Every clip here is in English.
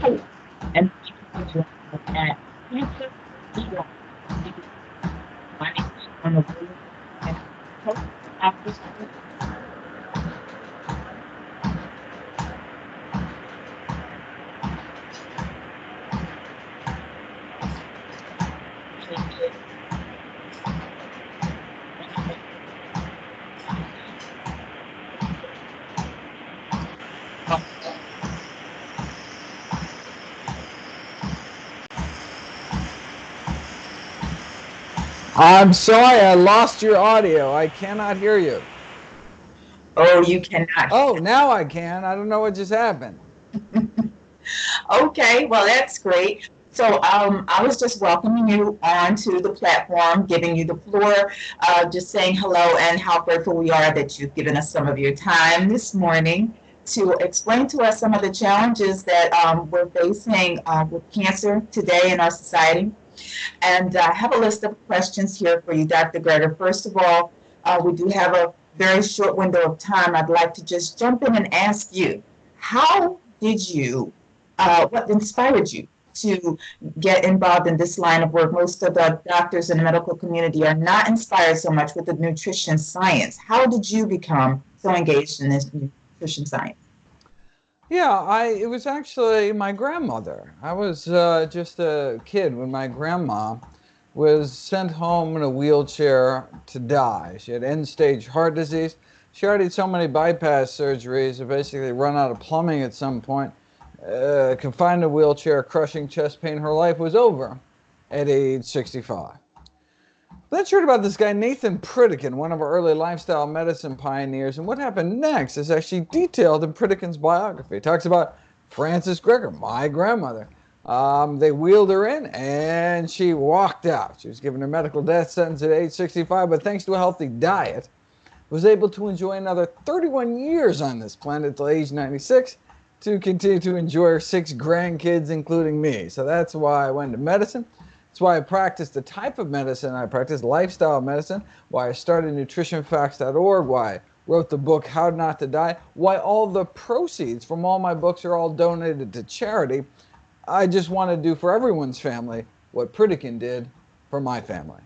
Hello, and thank you for joining us at Cancer Rewind. My name is Shauna Williams, and I'm your host after school. Changes on the way to um, I'm sorry, I lost your audio. I cannot hear you. oh, you cannot. Oh, now I can. I don't know what just happened. Okay, well, that's great. So I was just welcoming you onto the platform, giving you the floor, just saying hello and how grateful we are that you've given us some of your time this morning to explain to us some of the challenges that we're facing with cancer today in our society. And I have a list of questions here for you, Dr. Greger. First of all, we do have a very short window of time. I'd like to just jump in and ask you, how did you, what inspired you to get involved in this line of work? Most of the doctors in the medical community are not inspired so much with the nutrition science. How did you become so engaged in this nutrition science? Yeah, it was actually my grandmother. I was just a kid when my grandma was sent home in a wheelchair to die. She had end-stage heart disease. She already had so many bypass surgeries, it basically run out of plumbing at some point. Confined in a wheelchair, crushing chest pain. Her life was over at age 65. Let's heard about this guy, Nathan Pritikin, one of our early lifestyle medicine pioneers. And what happened next is actually detailed in Pritikin's biography. It talks about Frances Greger, my grandmother. They wheeled her in and she walked out. She was given her medical death sentence at age 65, but thanks to a healthy diet, was able to enjoy another 31 years on this planet until age 96 to continue to enjoy her 6 grandkids, including me. So that's why I went into medicine. That's why I practice the type of medicine I practice, lifestyle medicine, why I started nutritionfacts.org, why I wrote the book How Not to Die, why all the proceeds from all my books are all donated to charity. I just want to do for everyone's family what Pritikin did for my family.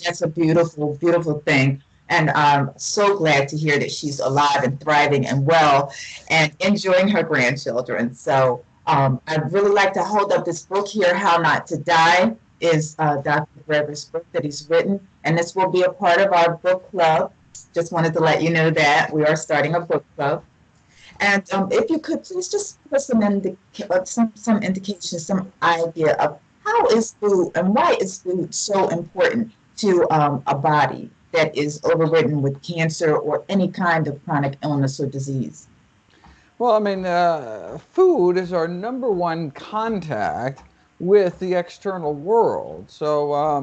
That's a beautiful, beautiful thing. And I'm so glad to hear that she's alive and thriving and well and enjoying her grandchildren. So I'd really like to hold up this book here, How Not to Die, is Dr. Greger's book that he's written. And this will be a part of our book club. Just wanted to let you know that we are starting a book club. And if you could please just put some indication, some idea of how is food and why is food so important to a body that is overridden with cancer or any kind of chronic illness or disease. Well, I mean, food is our number one contact with the external world. So, I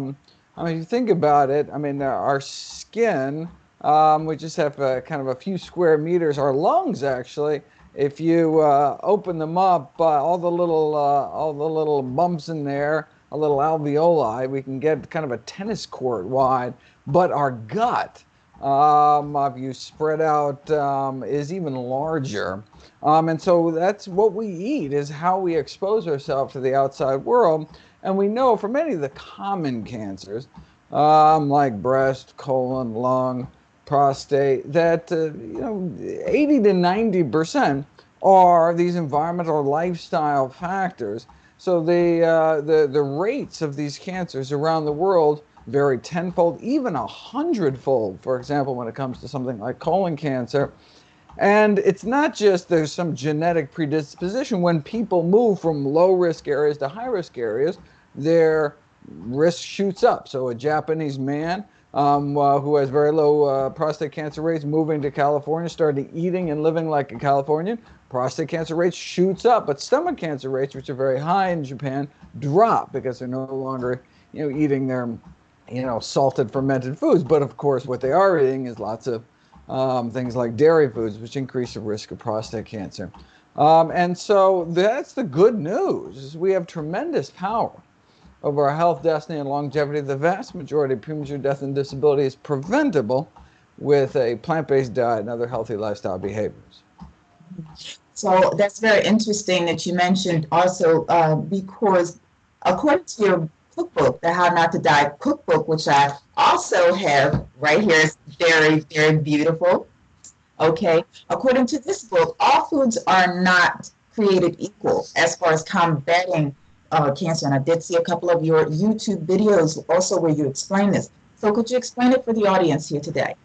mean, if you think about it, I mean, our skin, we just have kind of a few square meters. Our lungs, actually, if you open them up, all the little bumps in there, a little alveoli, we can get kind of a tennis court wide. But our gut, if you spread out, is even larger. And so that's what we eat, is how we expose ourselves to the outside world. And we know for many of the common cancers, like breast, colon, lung, prostate, that 80 to 90% are these environmental or lifestyle factors. So the rates of these cancers around the world vary tenfold, even 100-fold. For example, when it comes to something like colon cancer, and it's not just there's some genetic predisposition. When people move from low risk areas to high risk areas, their risk shoots up. So a Japanese man who has very low prostate cancer rates moving to California, started eating and living like a Californian, prostate cancer rates shoots up. But stomach cancer rates, which are very high in Japan, drop because they're no longer eating their salted fermented foods. But of course, what they are eating is lots of things like dairy foods, which increase the risk of prostate cancer. And so that's the good news, is we have tremendous power over our health, destiny, and longevity. The vast majority of premature death and disability is preventable with a plant-based diet and other healthy lifestyle behaviors. So that's very interesting that you mentioned also because according to your cookbook, the How Not to Die cookbook, which I also have right here, is very, very beautiful. Okay. According to this book, all foods are not created equal as far as combating cancer. And I did see a couple of your YouTube videos also where you explain this. So could you explain it for the audience here today?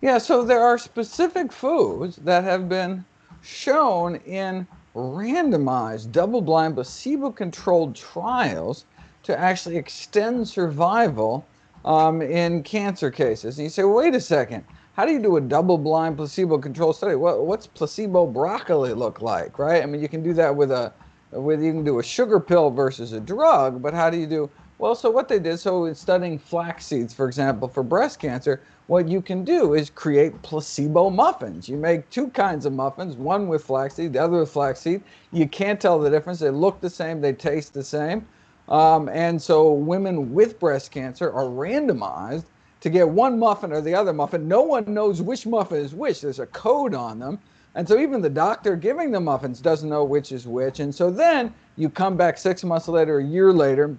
Yeah, so there are specific foods that have been shown in randomized, double-blind, placebo-controlled trials to actually extend survival in cancer cases. And you say, well, wait a second, how do you do a double-blind, placebo-controlled study? What's placebo broccoli look like, right? I mean, you can do that you can do a sugar pill versus a drug, but how do you do? Well, so what they did, so in studying flax seeds, for example, for breast cancer, what you can do is create placebo muffins. You make two kinds of muffins, one with flaxseed, the other with flaxseed. You can't tell the difference. They look the same, they taste the same. And so women with breast cancer are randomized to get one muffin or the other muffin. No one knows which muffin is which. There's a code on them. And so even the doctor giving the muffins doesn't know which is which. And so then you come back 6 months later, a year later,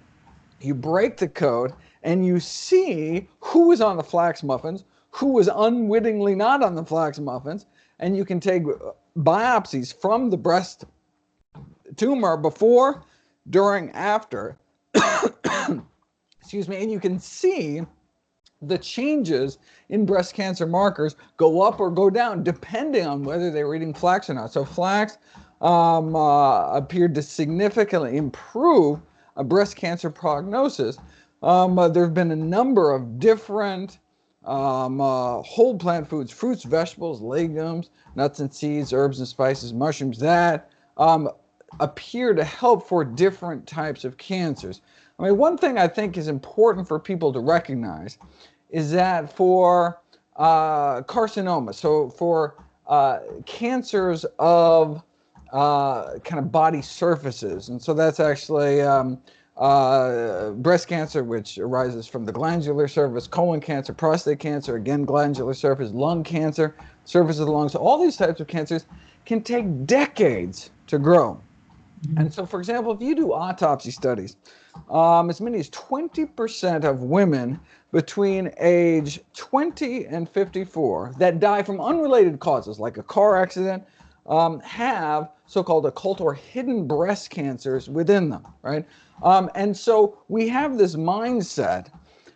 you break the code and you see who was on the flax muffins, who was unwittingly not on the flax muffins, and you can take biopsies from the breast tumor before, during, after, excuse me, and you can see the changes in breast cancer markers go up or go down depending on whether they were eating flax or not. So flax appeared to significantly improve breast cancer prognosis. There have been a number of different whole plant foods, fruits, vegetables, legumes, nuts and seeds, herbs and spices, mushrooms that appear to help for different types of cancers. I mean, one thing I think is important for people to recognize is that for carcinoma, so for cancers of kind of body surfaces, and so that's actually breast cancer, which arises from the glandular surface, colon cancer, prostate cancer, again, glandular surface, lung cancer, surface of the lungs. So all these types of cancers can take decades to grow. And so, for example, if you do autopsy studies, as many as 20% of women between age 20 and 54 that die from unrelated causes, like a car accident, have so-called occult or hidden breast cancers within them, right? And so we have this mindset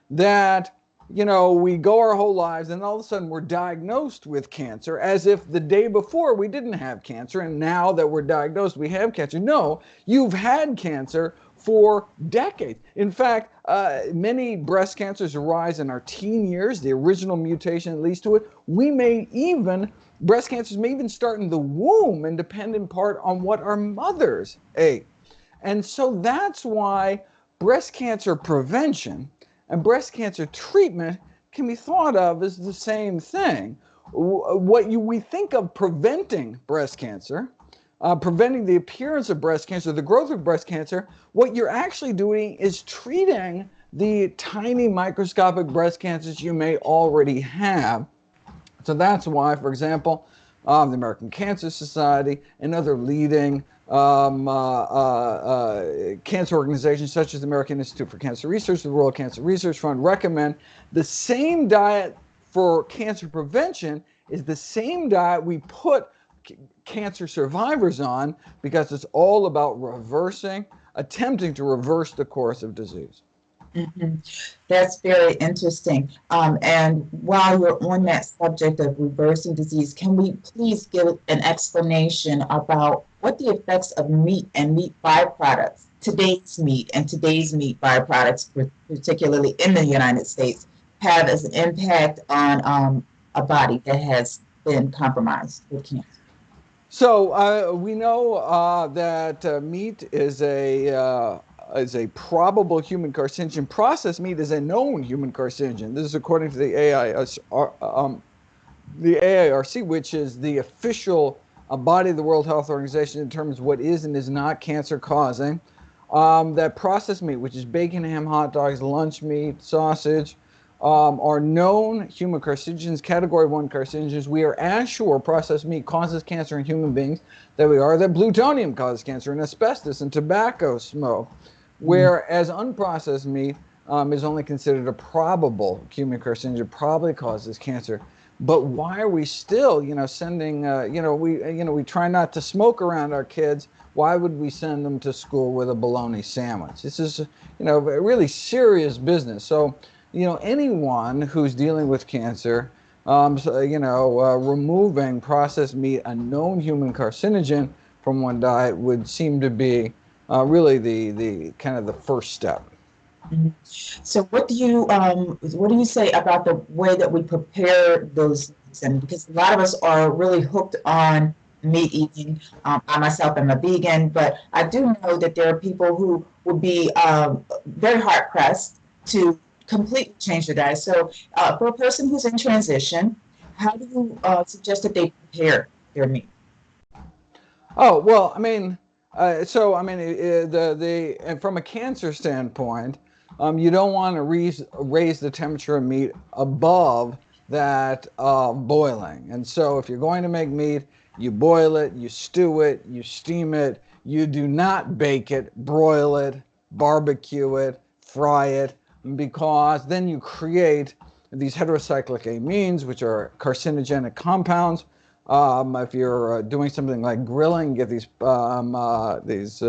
that, you know, we go our whole lives and all of a sudden we're diagnosed with cancer as if the day before we didn't have cancer and now that we're diagnosed we have cancer. No, you've had cancer for decades. In fact, many breast cancers arise in our teen years, the original mutation that leads to it. Breast cancers may even start in the womb and depend in part on what our mothers ate. And so that's why breast cancer prevention and breast cancer treatment can be thought of as the same thing. We think of preventing breast cancer, preventing the appearance of breast cancer, the growth of breast cancer, what you're actually doing is treating the tiny microscopic breast cancers you may already have. So that's why, for example, the American Cancer Society and other leading cancer organizations such as the American Institute for Cancer Research, the World Cancer Research Fund recommend the same diet for cancer prevention is the same diet we put cancer survivors on because it's all about attempting to reverse the course of disease. Mm-hmm. That's very interesting. And while you're on that subject of reversing disease, can we please give an explanation about what the effects of meat and meat byproducts, today's meat and today's meat byproducts, particularly in the United States, have as an impact on a body that has been compromised with cancer? So we know that meat is a probable human carcinogen. Processed meat is a known human carcinogen. This is according to the AIRC, which is the official body of the World Health Organization that determines what is and is not cancer causing. That processed meat, which is bacon, ham, hot dogs, lunch meat, sausage, are known human carcinogens, category 1 carcinogens. We are as sure processed meat causes cancer in human beings that we are that plutonium causes cancer and asbestos and tobacco smoke, whereas unprocessed meat is only considered a probable human carcinogen, probably causes cancer. But why are we still, sending, we try not to smoke around our kids. Why would we send them to school with a bologna sandwich? This is, a really serious business. So, anyone who's dealing with cancer, removing processed meat, a known human carcinogen, from one diet would seem to be really the kind of the first step. Mhm. So what do you say about the way that we prepare those meats? And because a lot of us are really hooked on meat eating. I myself am a vegan, but I do know that there are people who would be very hard pressed to completely change their diet. So for a person who's in transition, how do you suggest that they prepare their meat? Oh, well, I mean, and from a cancer standpoint, you don't want to raise the temperature of meat above that boiling. And so if you're going to make meat, you boil it, you stew it, you steam it. You do not bake it, broil it, barbecue it, fry it, because then you create these heterocyclic amines, which are carcinogenic compounds. If you're doing something like grilling, you get these PAHs,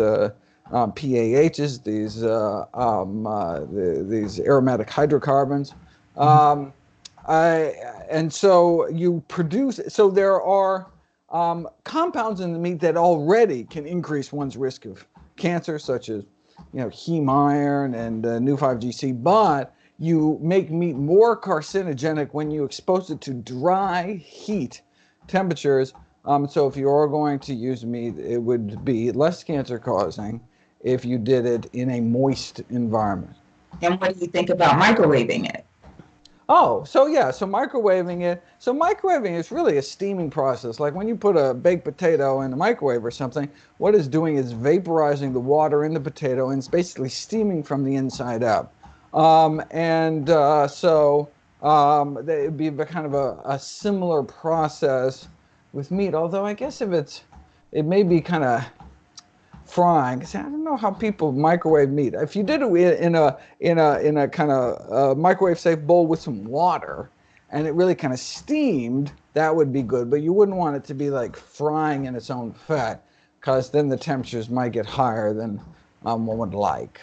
these aromatic hydrocarbons. Um, and so you produce. So there are compounds in the meat that already can increase one's risk of cancer, such as heme iron and Nu-5GC. But you make meat more carcinogenic when you expose it to dry heat temperatures. So if you are going to use meat, it would be less cancer causing if you did it in a moist environment. And what do you think about microwaving it? Oh, so yeah, so microwaving it. So microwaving is really a steaming process. Like when you put a baked potato in the microwave or something, what it's doing is vaporizing the water in the potato and it's basically steaming from the inside out. It'd be kind of a similar process with meat. Although I guess it may be kind of frying. 'Cause I don't know how people microwave meat. If you did it in a kind of microwave safe bowl with some water, and it really kind of steamed, that would be good. But you wouldn't want it to be like frying in its own fat, because then the temperatures might get higher than one would like.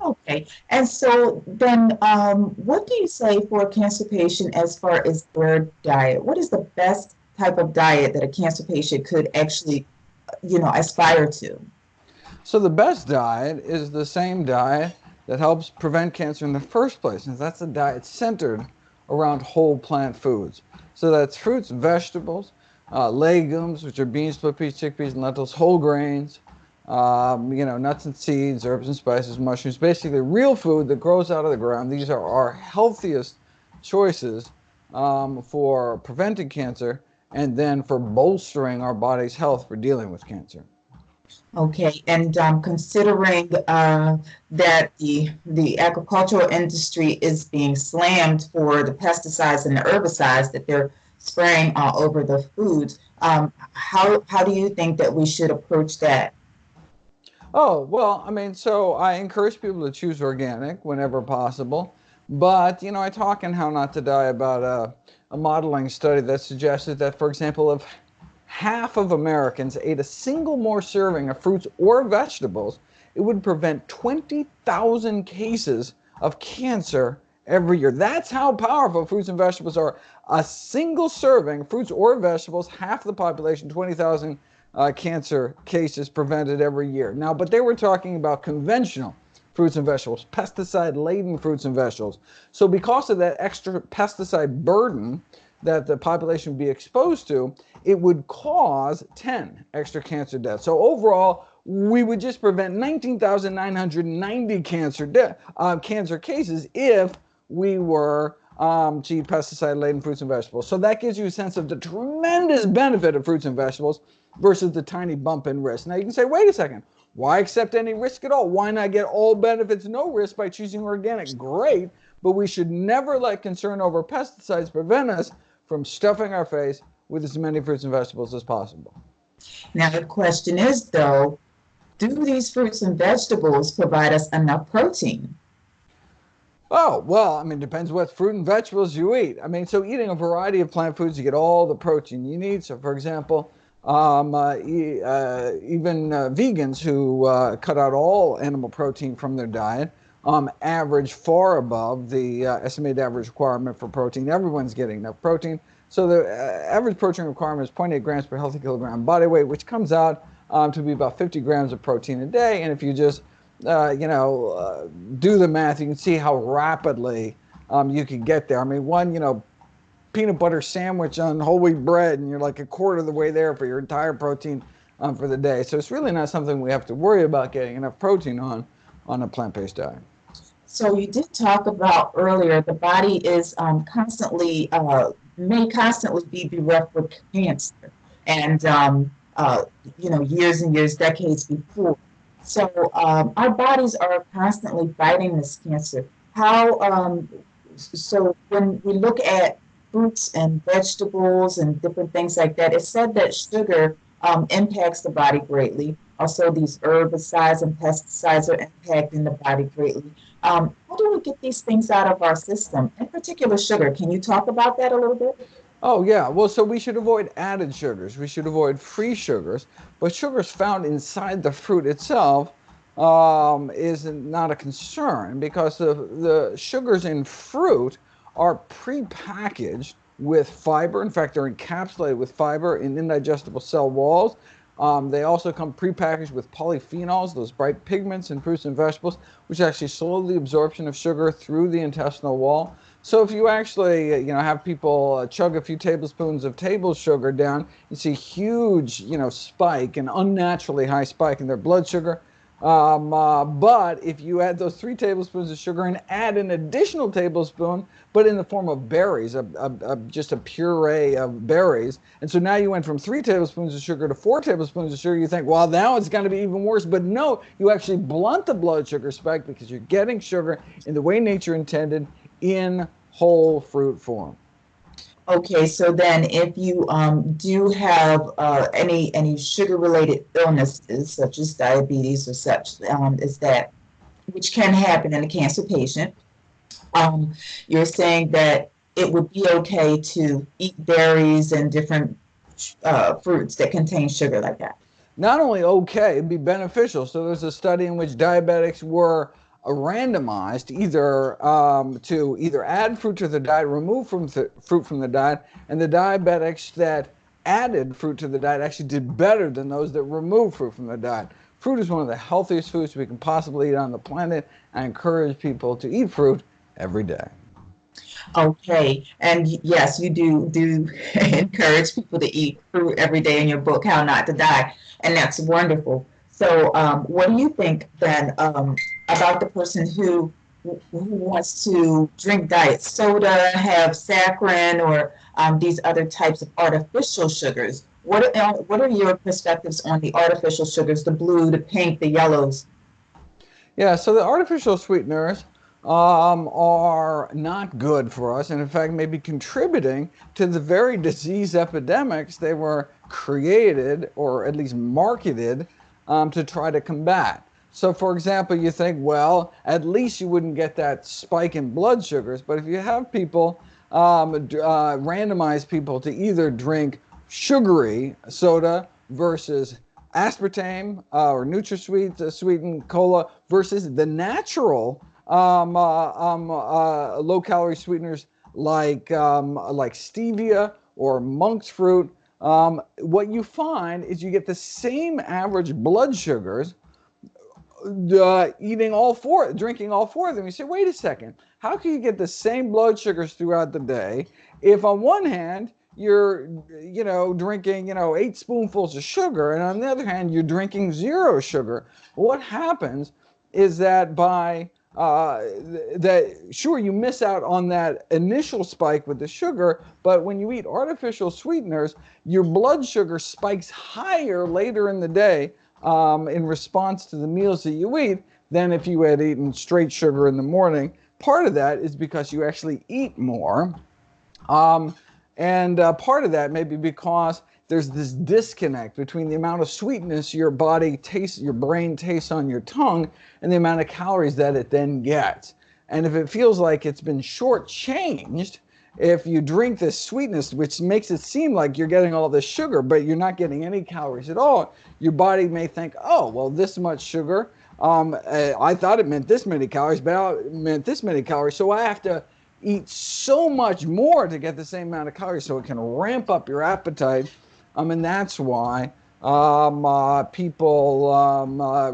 Okay. And so then, what do you say for a cancer patient as far as their diet? What is the best type of diet that a cancer patient could actually, aspire to? So the best diet is the same diet that helps prevent cancer in the first place, and that's a diet centered around whole plant foods. So that's fruits, vegetables, legumes, which are beans, split peas, chickpeas, and lentils, whole grains, nuts and seeds, herbs and spices, mushrooms, basically real food that grows out of the ground. These are our healthiest choices for preventing cancer and then for bolstering our body's health for dealing with cancer. Okay. And considering that the agricultural industry is being slammed for the pesticides and the herbicides that they're spraying all over the foods, how do you think that we should approach that? Oh, well, I mean, so I encourage people to choose organic whenever possible. But, I talk in How Not to Die about a modeling study that suggested that, for example, if half of Americans ate a single more serving of fruits or vegetables, it would prevent 20,000 cases of cancer every year. That's how powerful fruits and vegetables are. A single serving, fruits or vegetables, half the population, 20,000 cancer cases prevented every year. Now, but they were talking about conventional fruits and vegetables, pesticide-laden fruits and vegetables. So because of that extra pesticide burden that the population would be exposed to, it would cause 10 extra cancer deaths. So overall, we would just prevent 19,990 cancer cases if we were to eat pesticide-laden fruits and vegetables. So that gives you a sense of the tremendous benefit of fruits and vegetables versus the tiny bump in risk. Now you can say, wait a second, why accept any risk at all? Why not get all benefits, no risk by choosing organic? Great. but we should never let concern over pesticides prevent us from stuffing our face with as many fruits and vegetables as possible. Now, the question is, though, do these fruits and vegetables provide us enough protein? Oh, well, I mean, depends what fruit and vegetables you eat. I mean, so eating a variety of plant foods, you get all the protein you need. So, for example, even vegans who cut out all animal protein from their diet average far above the estimated average requirement for protein. Everyone's getting enough protein. So the average protein requirement is 0.8 grams per healthy kilogram body weight, which comes out to be about 50 grams of protein a day. And if you just do the math, you can see how rapidly you can get there. I mean, one, peanut butter sandwich on whole wheat bread, and you're like a quarter of the way there for your entire protein for the day. So it's really not something we have to worry about getting enough protein on a plant-based diet. So you did talk about earlier, the body is may constantly be bereft with cancer, and years and years, decades before. So our bodies are constantly fighting this cancer. So when we look at fruits and vegetables and different things like that, it's said that sugar impacts the body greatly. Also, these herbicides and pesticides are impacting the body greatly. How do we get these things out of our system? In particular, sugar. Can you talk about that a little bit? Oh, yeah. Well, so we should avoid added sugars. We should avoid free sugars. But sugars found inside the fruit itself is not a concern, because the sugars in fruit are prepackaged with fiber. In fact, they're encapsulated with fiber in indigestible cell walls. They also come prepackaged with polyphenols, those bright pigments in fruits and vegetables, which actually slow the absorption of sugar through the intestinal wall. So if you actually, have people chug a few tablespoons of table sugar down, you see huge, spike, an unnaturally high spike in their blood sugar. But if you add those 3 tablespoons of sugar and add an additional tablespoon, but in the form of berries, just a puree of berries, and so now you went from 3 tablespoons of sugar to 4 tablespoons of sugar, you think, well, now it's going to be even worse. But no, you actually blunt the blood sugar spike because you're getting sugar in the way nature intended, in whole fruit form. Okay, so then if you do have any sugar-related illnesses, such as diabetes or such, which can happen in a cancer patient, you're saying that it would be okay to eat berries and different fruits that contain sugar like that? Not only okay, it'd be beneficial. So there's a study in which diabetics were randomized to either add fruit to the diet, remove fruit from the diet, and the diabetics that added fruit to the diet actually did better than those that removed fruit from the diet. Fruit is one of the healthiest foods we can possibly eat on the planet. I encourage people to eat fruit every day. Okay, and yes, you do encourage people to eat fruit every day in your book, How Not to Die, and that's wonderful. So, what do you think then about the person who wants to drink diet soda, have saccharin, or these other types of artificial sugars? What are your perspectives on the artificial sugars, the blue, the pink, the yellows? Yeah, so the artificial sweeteners are not good for us, and in fact may be contributing to the very disease epidemics they were created, or at least marketed, to try to combat. So for example, you think, well, at least you wouldn't get that spike in blood sugars. But if you have people, randomize people to either drink sugary soda versus aspartame or NutraSweet sweetened cola versus the natural low-calorie sweeteners like stevia or monk's fruit, what you find is you get the same average blood sugars drinking all 4 of them. You say, wait a second, how can you get the same blood sugars throughout the day if on one hand you're drinking 8 spoonfuls of sugar, and on the other hand you're drinking 0 sugar? What happens is that sure, you miss out on that initial spike with the sugar, but when you eat artificial sweeteners, your blood sugar spikes higher later in the day in response to the meals that you eat than if you had eaten straight sugar in the morning. part of that is because you actually eat more. And part of that may be because there's this disconnect between the amount of sweetness your body tastes, your brain tastes on your tongue, and the amount of calories that it then gets. And if it feels like it's been shortchanged, if you drink this sweetness, which makes it seem like you're getting all this sugar, but you're not getting any calories at all, your body may think, oh, well, this much sugar, I thought it meant this many calories, but it meant this many calories, so I have to eat so much more to get the same amount of calories, so it can ramp up your appetite. And that's why people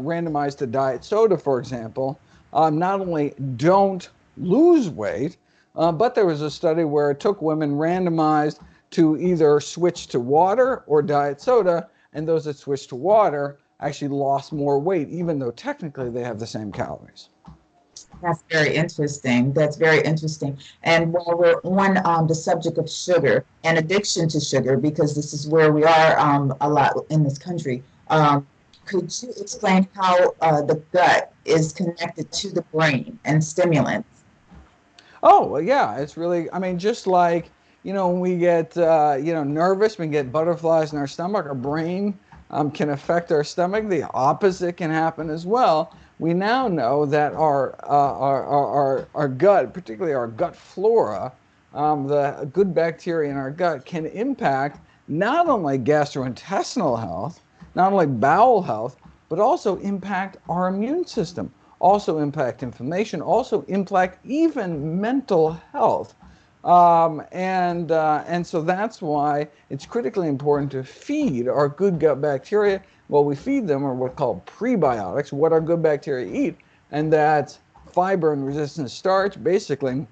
randomized to diet soda, for example, not only don't lose weight, but there was a study where it took women randomized to either switch to water or diet soda, and those that switched to water actually lost more weight, even though technically they have the same calories. That's very interesting. That's very interesting. And while we're on the subject of sugar and addiction to sugar, because this is where we are a lot in this country, could you explain how the gut is connected to the brain and stimulants? Oh, well, yeah, it's really, I mean, just like, when we get, nervous, we get butterflies in our stomach, our brain can affect our stomach. The opposite can happen as well. We now know that our gut, particularly our gut flora, the good bacteria in our gut can impact not only gastrointestinal health, not only bowel health, but also impact our immune system, also impact inflammation, also impact even mental health. And so that's why it's critically important to feed our good gut bacteria. What we feed them are what's called prebiotics, what our good bacteria eat, and that's fiber and resistant starch, basically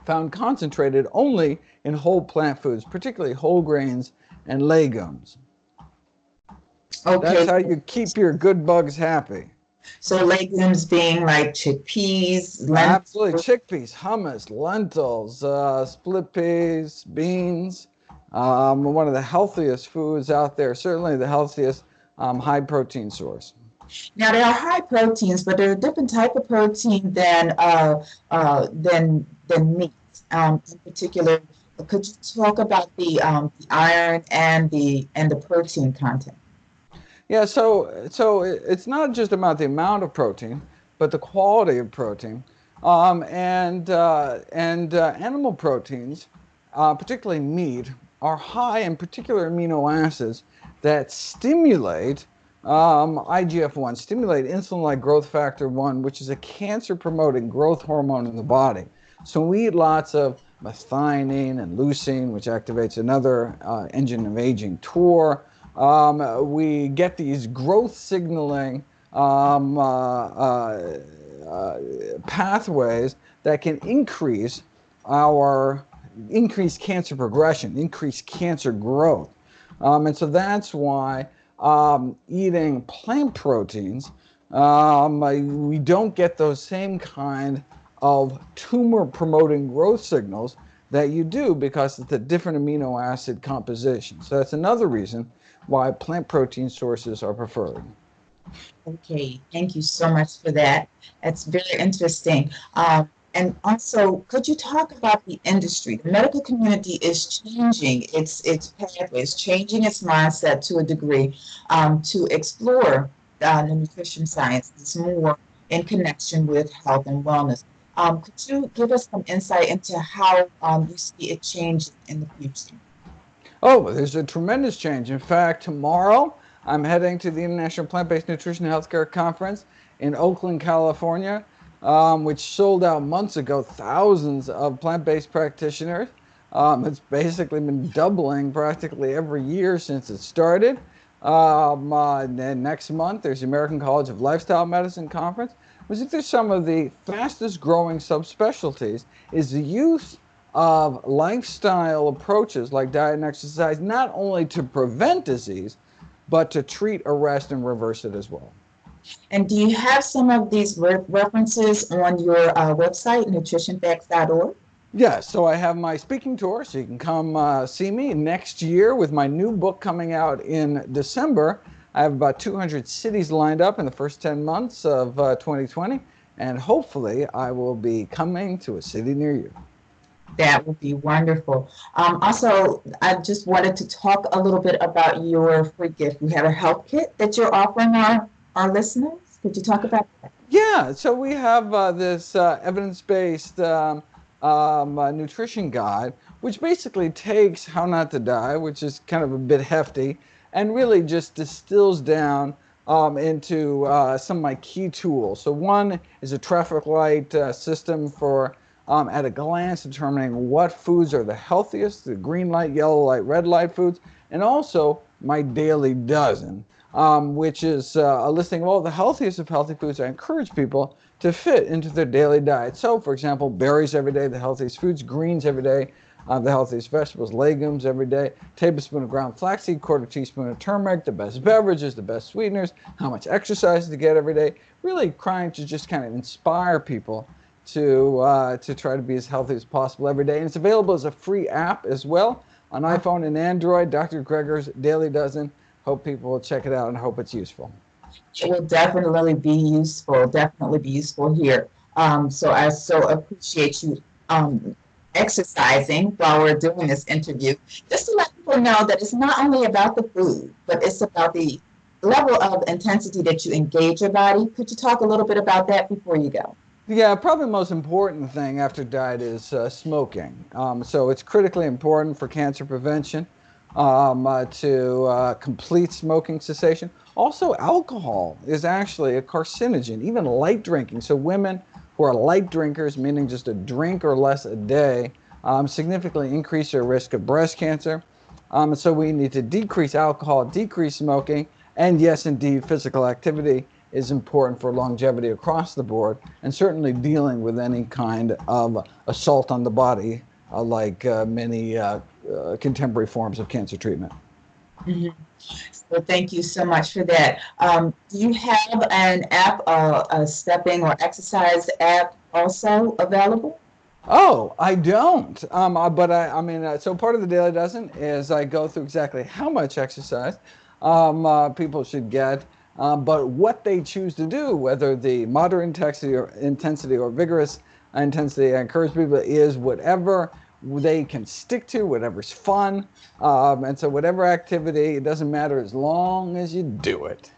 found concentrated only in whole plant foods, particularly whole grains and legumes. That's Okay, how you keep your good bugs happy. so legumes being like chickpeas, Absolutely. lentils. Chickpeas, hummus, lentils, split peas, beans. One of the healthiest foods out there, certainly the healthiest high protein source. Now there are high proteins, but they're a different type of protein than meat. In particular, could you talk about the iron and the protein content? Yeah, so it's not just about the amount of protein, but the quality of protein. And animal proteins, particularly meat, are high in particular amino acids that stimulate IGF-1, stimulate insulin-like growth factor 1, which is a cancer-promoting growth hormone in the body. So we eat lots of methionine and leucine, which activates another engine of aging, TOR. We get these growth signaling pathways that can increase cancer progression, increase cancer growth. And so that's why eating plant proteins, we don't get those same kind of tumor promoting growth signals that you do because of the different amino acid composition. So that's another reason why plant protein sources are preferred. Okay, thank you so much for that. That's very interesting. And also, could you talk about the industry? The medical community is changing its pathways, changing its mindset to a degree to explore the nutrition sciences more in connection with health and wellness. Could you give us some insight into how you see it changing in the future? Oh, there's a tremendous change. In fact, tomorrow I'm heading to the International Plant-Based Nutrition and Healthcare Conference in Oakland, California, which sold out months ago. Thousands of plant-based practitioners. It's basically been doubling practically every year since it started. And then next month, there's the American College of Lifestyle Medicine Conference. I think there's some of the fastest growing subspecialties is the use of lifestyle approaches like diet and exercise, not only to prevent disease, but to treat, arrest, and reverse it as well. And do you have some of these references on your website, nutritionfacts.org? Yes, so I have my speaking tour, so you can come see me next year with my new book coming out in December. I have about 200 cities lined up in the first 10 months of 2020, and hopefully I will be coming to a city near you. That would be wonderful. Also, I just wanted to talk a little bit about your free gift. You have a health kit that you're offering our listeners. Could you talk about that? Yeah, so we have this evidence-based nutrition guide, which basically takes How Not to Die, which is kind of a bit hefty, and really just distills down into some of my key tools. So one is a traffic light system for, at a glance, determining what foods are the healthiest, the green light, yellow light, red light foods, and also my daily dozen, which is a listing of all the healthiest of healthy foods I encourage people to fit into their daily diet. So, for example, berries every day, the healthiest foods, greens every day, the healthiest vegetables, legumes every day, tablespoon of ground flaxseed, quarter teaspoon of turmeric, the best beverages, the best sweeteners, how much exercise to get every day. Really trying to just kind of inspire people to try to be as healthy as possible every day. And it's available as a free app as well on iPhone and Android, Dr. Greger's Daily Dozen. Hope people will check it out and hope it's useful. It will definitely be useful, definitely be useful here. So I so appreciate you exercising while we're doing this interview, just to let people know that it's not only about the food, but it's about the level of intensity that you engage your body. Could you talk a little bit about that before you go? Yeah, probably the most important thing after diet is smoking. So it's critically important for cancer prevention to complete smoking cessation. Also, alcohol is actually a carcinogen, even light drinking. So women who are light drinkers, meaning just a drink or less a day, significantly increase their risk of breast cancer. So we need to decrease alcohol, decrease smoking, and yes, indeed, physical activity is important for longevity across the board, and certainly dealing with any kind of assault on the body, like many contemporary forms of cancer treatment. Mhm. So thank you so much for that. Do you have an app, a stepping or exercise app also available? Oh, I don't. But I mean, so part of the daily dozen is I go through exactly how much exercise people should get, but what they choose to do, whether the moderate intensity or vigorous intensity, I encourage people is whatever they can stick to, whatever's fun, and so whatever activity, it doesn't matter as long as you do it.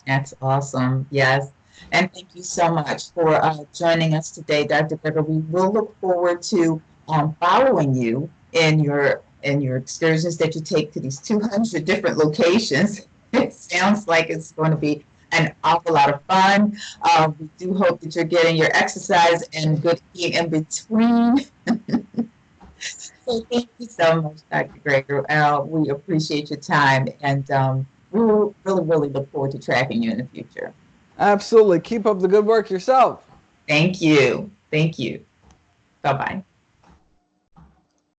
That's awesome. Yes. And thank you so much for joining us today, Dr. Becker. We will look forward to following you in your excursions that you take to these 200 different locations. It sounds like it's going to be an awful lot of fun. We do hope that you're getting your exercise and good eating in between. So thank you so much, Dr. Greger. We appreciate your time, and we will really, really look forward to tracking you in the future. Absolutely. Keep up the good work yourself. Thank you. Thank you. Bye bye.